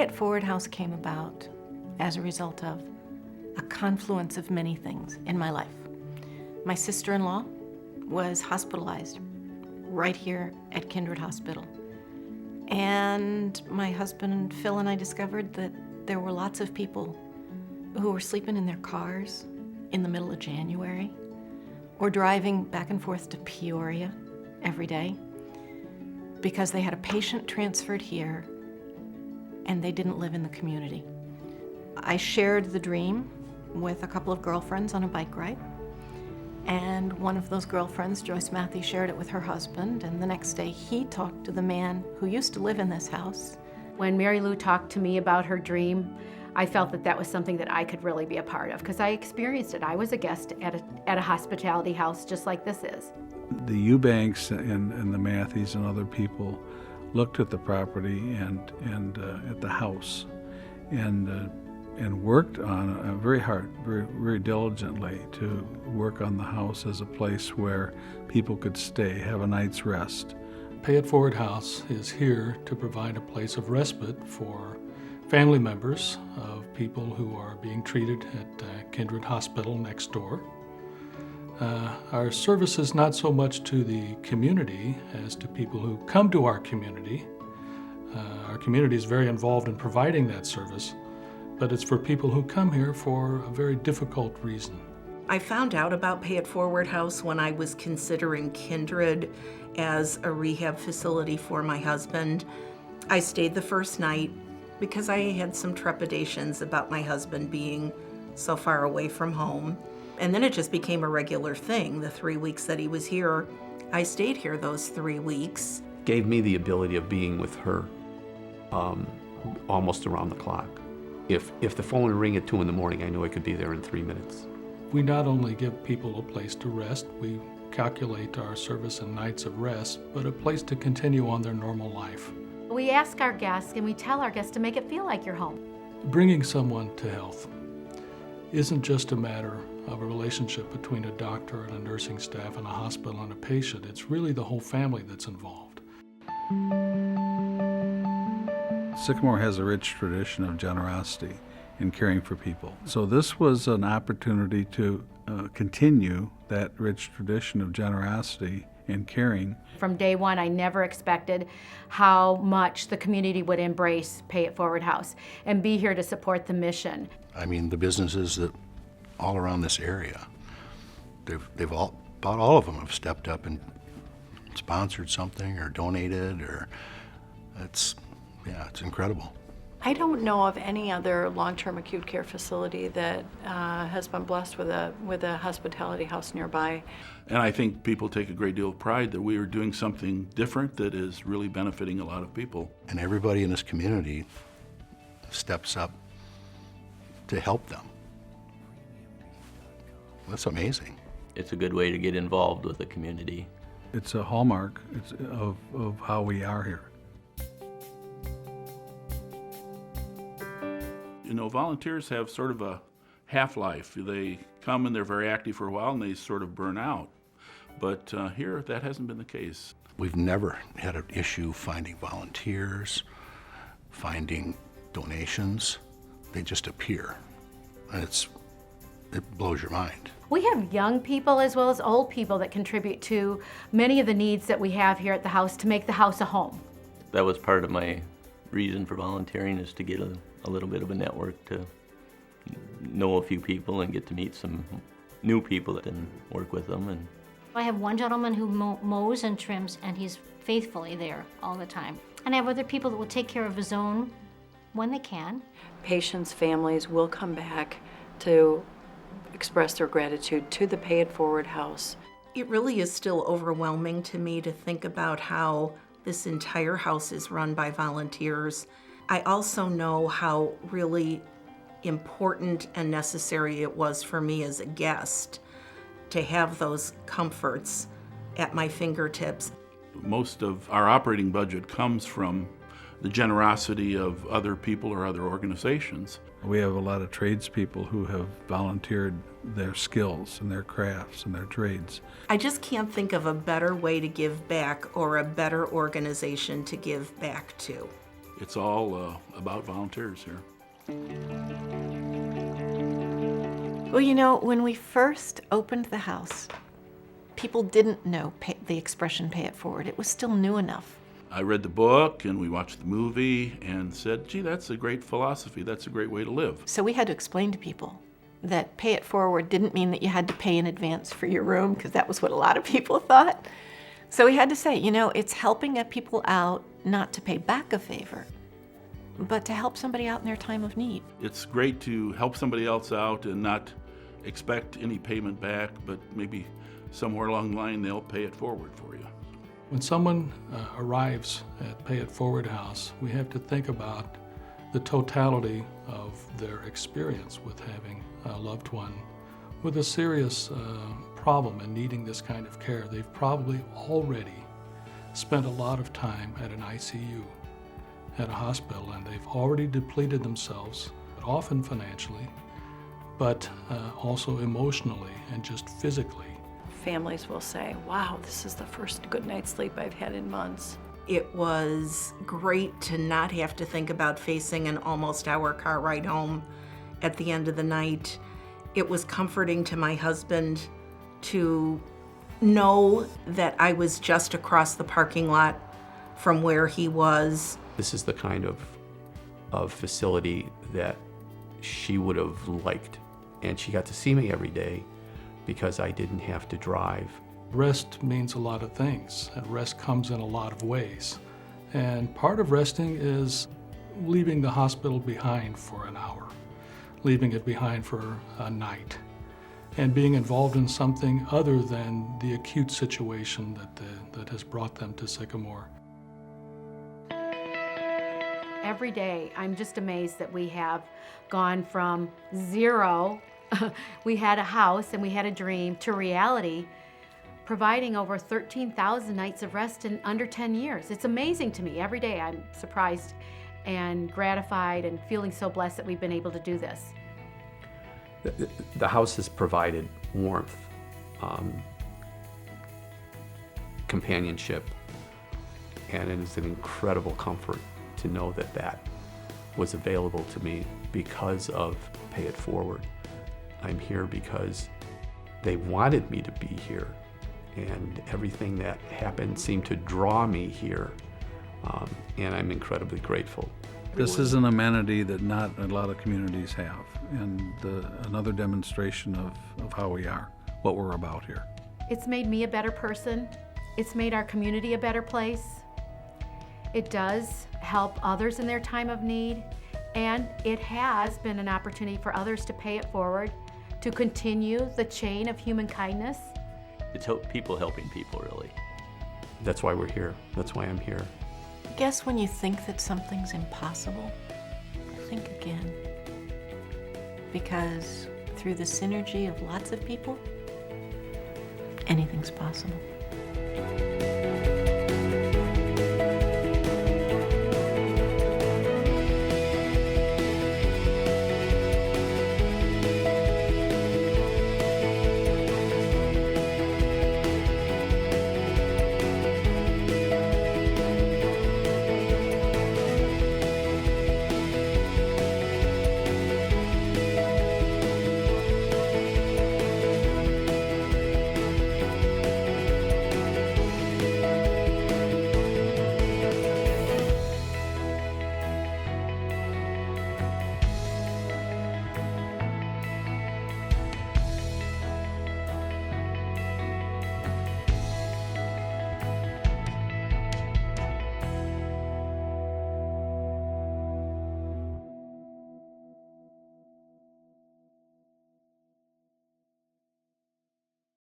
Pay It Forward House came about as a result of a confluence of many things in my life. My sister-in-law was hospitalized right here at Kindred Hospital. And my husband, Phil, and I discovered that there were lots of people who were sleeping in their cars in the middle of January or driving back and forth to Peoria every day because they had a patient transferred here and they didn't live in the community. I shared the dream with a couple of girlfriends on a bike ride. And one of those girlfriends, Joyce Mathey, shared it with her husband, and the next day he talked to the man who used to live in this house. When Mary Lou talked to me about her dream, I felt that that was something that I could really be a part of because I experienced it. I was a guest at a hospitality house just like this is. The Eubanks and the Matheys and other people looked at the property and at the house and worked on very hard, very diligently to work on the house as a place where people could stay, have a night's rest. Pay It Forward House is here to provide a place of respite for family members of people who are being treated at Kindred Hospital next door. Our service is not so much to the community as to people who come to our community. Our community is very involved in providing that service, but it's for people who come here for a very difficult reason. I found out about Pay It Forward House when I was considering Kindred as a rehab facility for my husband. I stayed the first night because I had some trepidations about my husband being so far away from home. And then it just became a regular thing. The 3 weeks that he was here, I stayed here those 3 weeks. Gave me the ability of being with her almost around the clock. If the phone would ring at 2 in the morning, I knew I could be there in 3 minutes. We not only give people a place to rest, we calculate our service in nights of rest, but a place to continue on their normal life. We ask our guests and we tell our guests to make it feel like you're home. Bringing someone to health isn't just a matter of a relationship between a doctor and a nursing staff and a hospital and a patient. It's really the whole family that's involved. Sycamore has a rich tradition of generosity in caring for people. So this was an opportunity to continue that rich tradition of generosity and caring. From day one, I never expected how much the community would embrace Pay It Forward House and be here to support the mission. I mean, the businesses that all around this area, they've all, about all of them have stepped up and sponsored something or donated, or it's incredible. I don't know of any other long-term acute care facility that has been blessed with a hospitality house nearby. And I think people take a great deal of pride that we are doing something different that is really benefiting a lot of people. And everybody in this community steps up to help them. That's amazing. It's a good way to get involved with the community. It's a hallmark of how we are here. You know, volunteers have sort of a half-life. They come and they're very active for a while and they sort of burn out. But here, that hasn't been the case. We've never had an issue finding volunteers, finding donations. They just appear, and it blows your mind. We have young people as well as old people that contribute to many of the needs that we have here at the house to make the house a home. That was part of my reason for volunteering, is to get a little bit of a network, to know a few people and get to meet some new people and work with them. And I have one gentleman who mows and trims, and he's faithfully there all the time. And I have other people that will take care of his own when they can. Patients' families will come back to express their gratitude to the Pay It Forward House. It really is still overwhelming to me to think about how this entire house is run by volunteers. I also know how really important and necessary it was for me as a guest to have those comforts at my fingertips. Most of our operating budget comes from the generosity of other people or other organizations. We have a lot of tradespeople who have volunteered their skills and their crafts and their trades. I just can't think of a better way to give back or a better organization to give back to. it's all about volunteers here. Well, you know, when we first opened the house, people didn't know the expression pay it forward. It was still new enough. I read the book and we watched the movie and said, gee, that's a great philosophy. That's a great way to live. So we had to explain to people that pay it forward didn't mean that you had to pay in advance for your room, because that was what a lot of people thought. So we had to say, you know, it's helping people out not to pay back a favor, but to help somebody out in their time of need. It's great to help somebody else out and not expect any payment back, but maybe somewhere along the line they'll pay it forward for you. When someone arrives at Pay It Forward House, we have to think about the totality of their experience with having a loved one with a serious problem and needing this kind of care. They've probably already spent a lot of time at an ICU, at a hospital, and they've already depleted themselves, often financially, but also emotionally and just physically. Families will say, wow, this is the first good night's sleep I've had in months. It was great to not have to think about facing an almost hour car ride home at the end of the night. It was comforting to my husband to know that I was just across the parking lot from where he was. This is the kind of facility that she would have liked. And she got to see me every day because I didn't have to drive. Rest means a lot of things, and rest comes in a lot of ways. And part of resting is leaving the hospital behind for an hour, leaving it behind for a night, and being involved in something other than the acute situation that has brought them to Sycamore. Every day, I'm just amazed that we have gone from zero, we had a house and we had a dream, to reality, providing over 13,000 nights of rest in under 10 years. It's amazing to me. Every day I'm surprised and gratified and feeling so blessed that we've been able to do this. The house has provided warmth, companionship, and it is an incredible comfort to know that that was available to me because of Pay It Forward. I'm here because they wanted me to be here, and everything that happened seemed to draw me here, and I'm incredibly grateful. This is an amenity that not a lot of communities have, and another demonstration of how we are, what we're about here. It's made me a better person. It's made our community a better place. It does help others in their time of need, and it has been an opportunity for others to pay it forward, to continue the chain of human kindness. It's people helping people, really. That's why we're here. That's why I'm here. I guess when you think that something's impossible, think again. Because through the synergy of lots of people, anything's possible.